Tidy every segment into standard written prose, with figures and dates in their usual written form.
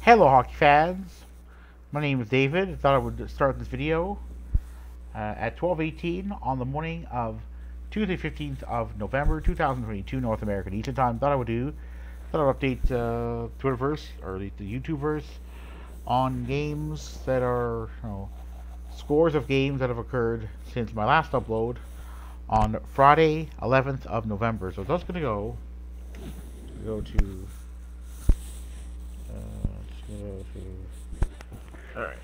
Hello hockey fans, my name is David. I thought I would start this video at 12:18 on the morning of Tuesday 15th of November 2022 North American Eastern Time. Thought I would update Twitterverse or the YouTubeverse on games that are, scores of games that have occurred since my last upload on Friday 11th of November. So that's going to go to alright.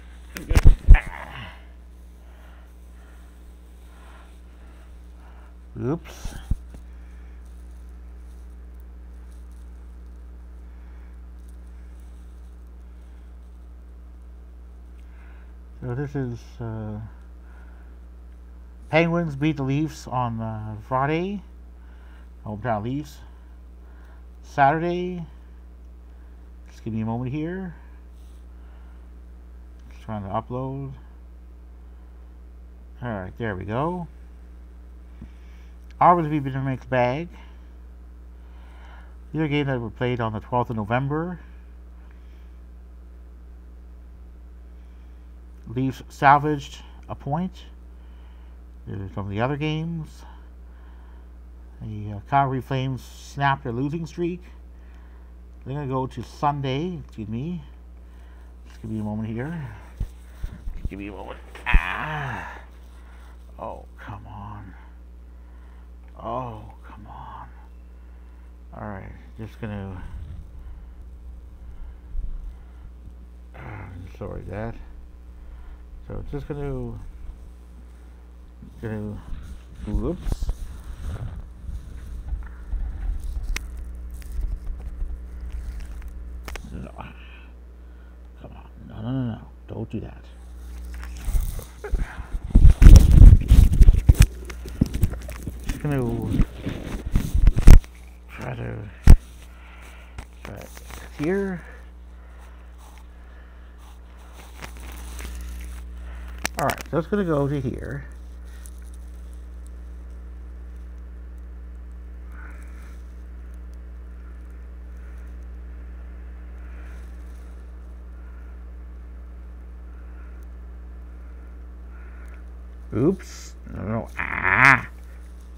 Oops. So this is Penguins beat the Leafs on Friday. Hometown Leafs. Saturday. Just give me a moment here. Just trying to upload. Alright, there we go. Ours will be a mixed bag. The other game that were played on the 12th of November. Leafs salvaged a point. Some of the other games. The Calgary Flames snapped their losing streak. They're going to go to Sunday. Excuse me. Just give me a moment here. Just give me a moment. Oh, come on. Oh, come on. Alright, just gonna... sorry, that. So, just gonna... Whoops. No. Come on. No. Don't do that. Just gonna try to here. Alright, so it's gonna go to here. Oops. No.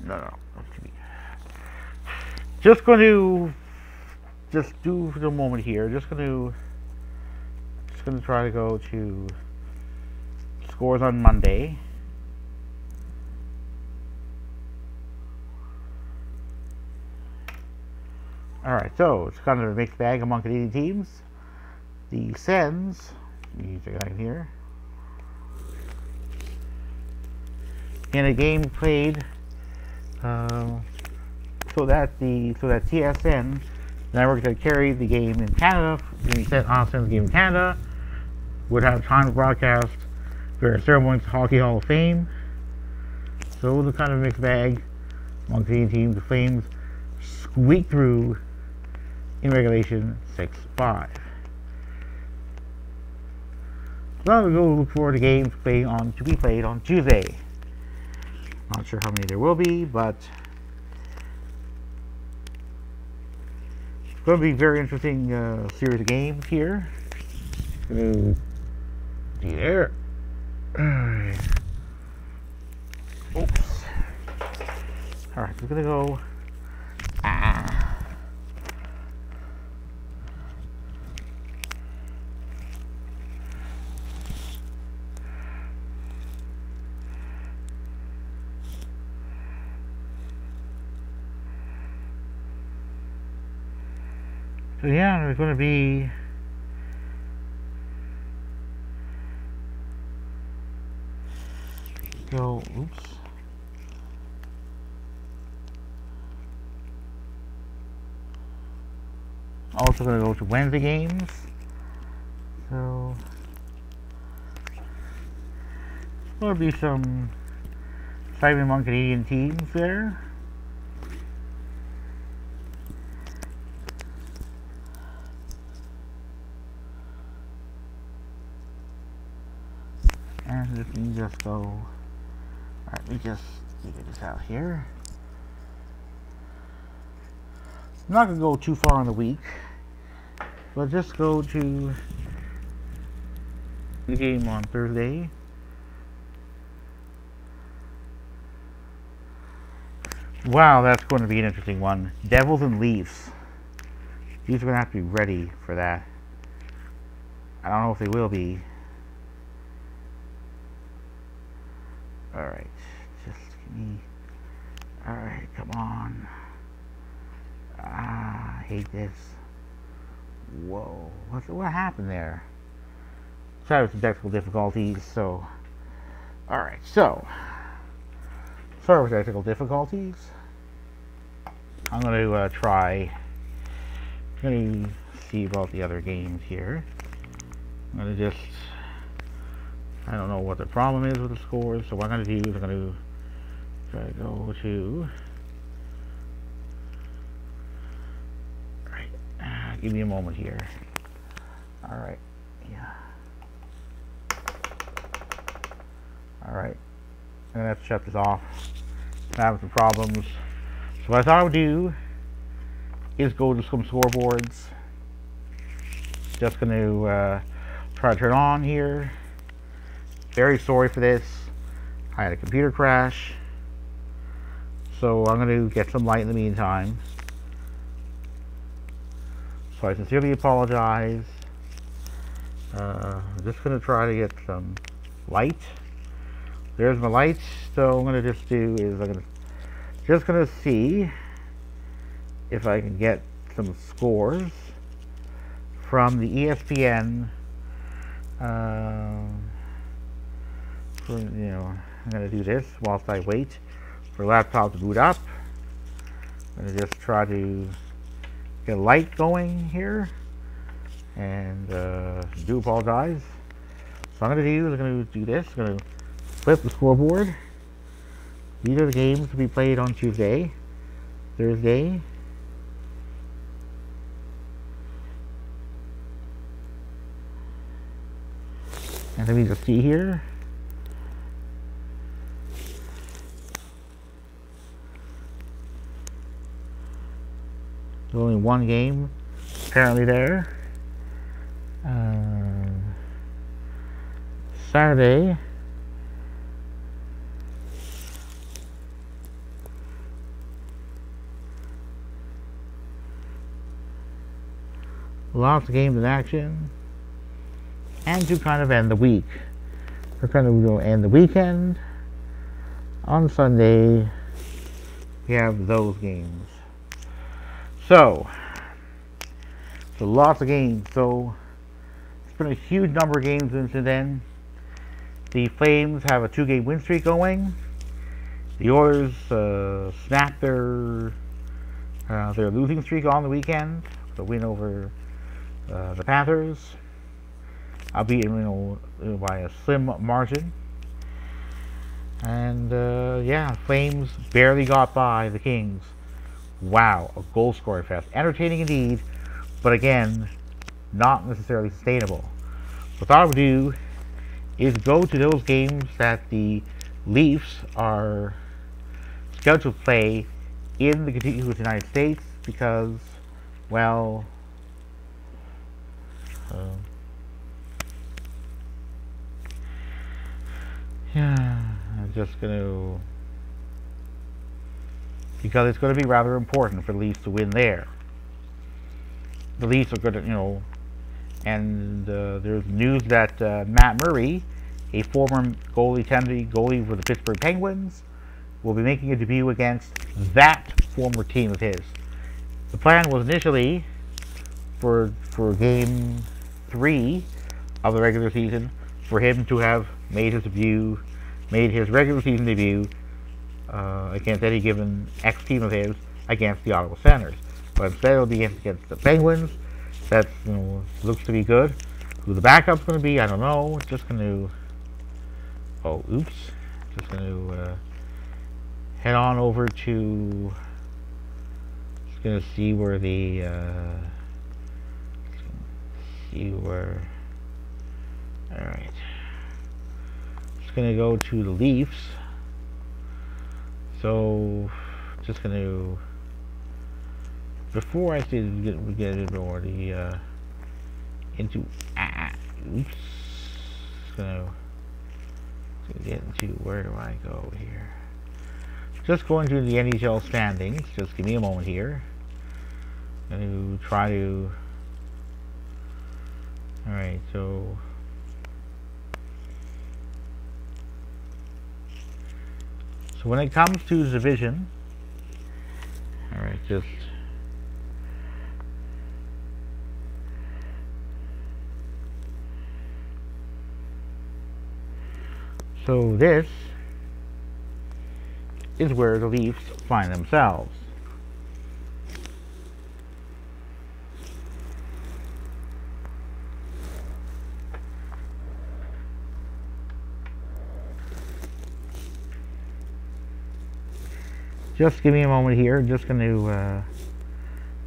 No. Just going to do for the moment here. Just going to try to go to scores on Monday. All right, so it's kind of a mixed bag among Canadian teams. The Sens, let me check that here. In a game played, so that TSN network that carried the game in Canada, the Sens game in Canada, would have time to broadcast various ceremonies, Hockey Hall of Fame. So it was a kind of mixed bag among Canadian teams. The Flames squeaked through in regulation 6-5. So we go look forward to games to be played on Tuesday. Not sure how many there will be, but it's going to be a very interesting series of games here. Going to see there. Oops. Alright, we're going to go. So yeah, there's going to be oops. Also going to go to Wednesday games. So there'll be some excitement among Canadian teams there. And let me just go. Alright, let me just figure this out here. I'm not going to go too far in the week, but just go to the game on Thursday. Wow, that's going to be an interesting one. Devils and Leafs. These are going to have to be ready for that. I don't know if they will be. Alright, just give me... Alright, come on. I hate this. Whoa, what happened there? Sorry with some technical difficulties, so... Alright, so... Sorry with technical difficulties. I'm going to try... I'm going to see about the other games here. I'm going to just... I don't know what the problem is with the scores, so what I'm going to do is I'm going to try to go to... Alright, give me a moment here. Alright, yeah. Alright, I'm going to have to shut this off. I'm having some problems. So what I thought I would do is go to some scoreboards. Just going to try to turn on here. Very sorry for this. I had a computer crash. So I'm going to get some light in the meantime. So I sincerely apologize. I'm just going to try to get some light. There's my light. So what I'm going to just do is I'm just going to see if I can get some scores from the ESPN. I'm going to do this whilst I wait for laptop to boot up. I'm going to just try to get a light going here, and do apologize. So I'm going to do is I'm going to do this. I'm going to flip the scoreboard. These are the games to be played on Tuesday, Thursday, and let me just see here. There's only one game apparently there. Saturday. Lots of games in action. And to kind of end the week. We're kind of end the weekend. On Sunday, we have those games. So lots of games. So it's been a huge number of games since then. The Flames have a 2-game win streak going. The Oilers snapped their losing streak on the weekend. The win over the Panthers, albeit by a slim margin. And yeah, Flames barely got by the Kings. Wow, a goal scoring fest. Entertaining indeed, but again, not necessarily sustainable. So what I would do is go to those games that the Leafs are scheduled to play in the contiguous United States because, well, yeah, I'm just going to... because it's going to be rather important for the Leafs to win there. The Leafs are going to, and there's news that Matt Murray, a former goalie for the Pittsburgh Penguins, will be making a debut against that former team of his. The plan was initially for Game 3 of the regular season for him to have made his regular season debut against any given ex-team of his against the Ottawa Senators. But instead it'll be against the Penguins. That looks to be good. Who the backup's going to be, I don't know. Just going to... Oh, oops. Just going to head on over to... Just going to see where the... Alright. Just going to go to the Leafs. So, just going to... Before I get into oops. just going to get into where do I go here. Just going to the NHL standings. Just give me a moment here. Going to try to. All right, so. So when it comes to the division, all right, just. So this is where the Leafs find themselves. Just give me a moment here. I'm just going to.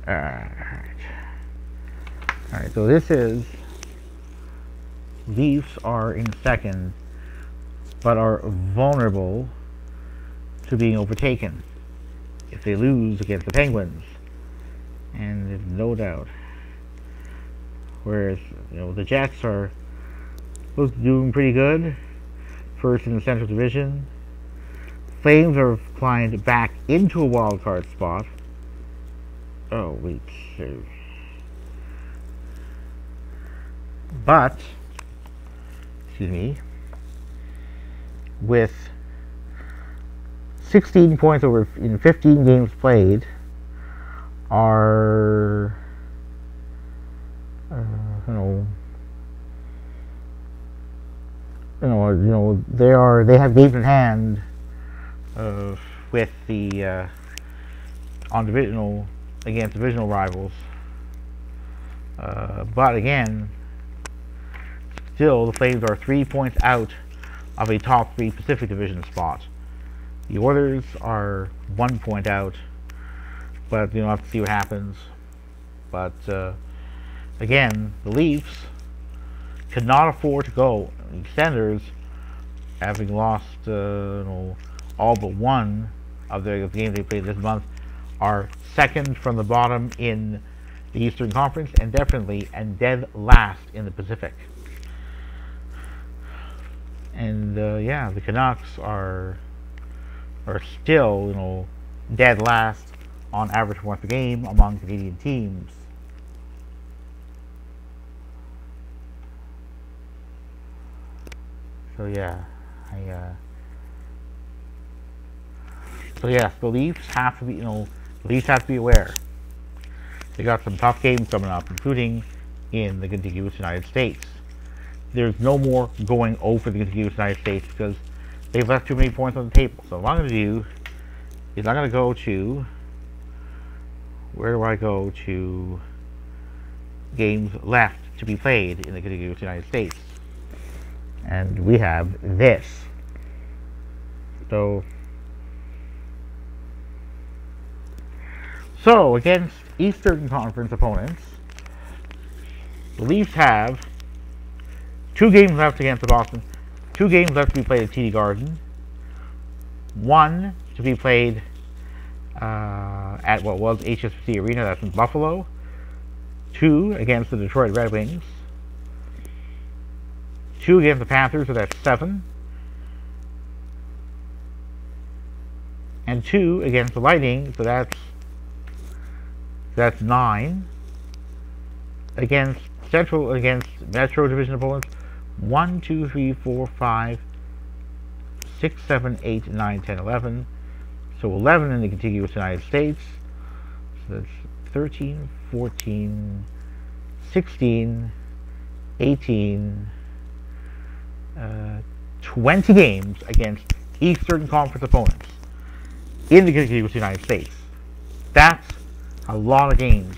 Alright, so this is. Leafs are in second, but are vulnerable to being overtaken if they lose against the Penguins. And there's no doubt. Whereas, the Jets are doing pretty good. First in the Central Division. Flames are climbed back into a wild card spot. Oh, wait. But, excuse me, with 16 points over in 15 games played, are they have games in hand with the on divisional against divisional rivals, but again, still the Flames are 3 points out of a top 3 Pacific Division spot. The Oilers are 1 point out, but we'll have to see what happens. But again, the Leafs cannot afford to go. The Extenders, having lost all but one of the games they played this month, are second from the bottom in the Eastern Conference and definitely and dead last in the Pacific. And yeah, the Canucks are still dead last on average points per game among Canadian teams. So yeah, so yes, the Leafs have to be, the Leafs have to be aware. They got some tough games coming up, including in the contiguous United States. There's no more going over the contiguous United States because they've left too many points on the table. So what I'm going to do is I'm going to go to, where do I go to games left to be played in the contiguous United States? And we have this. So against Eastern Conference opponents, the Leafs have 2 games left against the Boston. 2 games left to be played at TD Garden. 1 to be played at what was HSBC Arena, that's in Buffalo. 2 against the Detroit Red Wings. 2 against the Panthers, so that's 7. And 2 against the Lightning, so that's 9. Against Metro Division opponents, 1, 2, 3, 4, 5, 6, 7, 8, 9, 10, 11. So 11 in the contiguous United States. So that's 13, 14, 16, 18, 20 games against Eastern Conference opponents in the contiguous United States. That's a lot of games.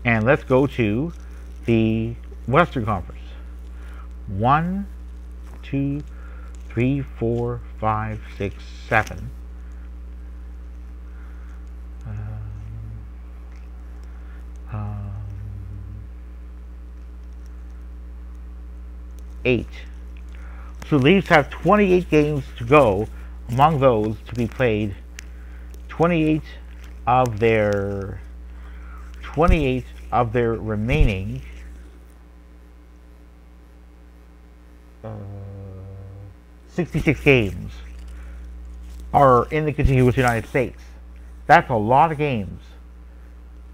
And let's go to the Western Conference. 1, 2, 3, 4, 5, 6, 7. 8. So the Leafs have 28 games to go. Among those to be played, 28 of their remaining 66 games are in the contiguous United States. That's a lot of games.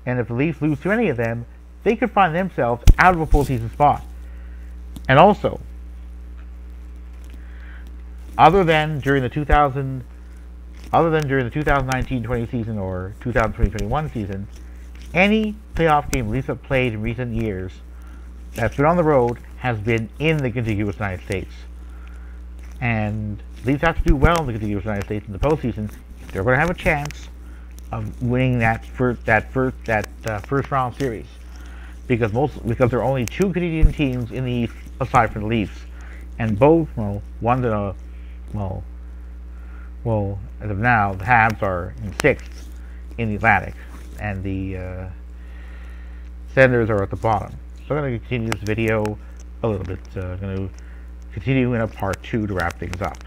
And if the Leafs lose too many of them, they could find themselves out of a full season spot. And also, other than during the 2019-20 season or 2020-21 season, any playoff game Leafs have played in recent years that's been on the road has been in the contiguous United States. And Leafs have to do well in the contiguous United States in the postseason if they're going to have a chance of winning that first round series, because there are only two Canadian teams in the East aside from the Leafs, and both as of now the Habs are in sixth in the Atlantic, and the Senators are at the bottom. So I'm going to continue this video a little bit. I'm going to continue in a part 2 to wrap things up.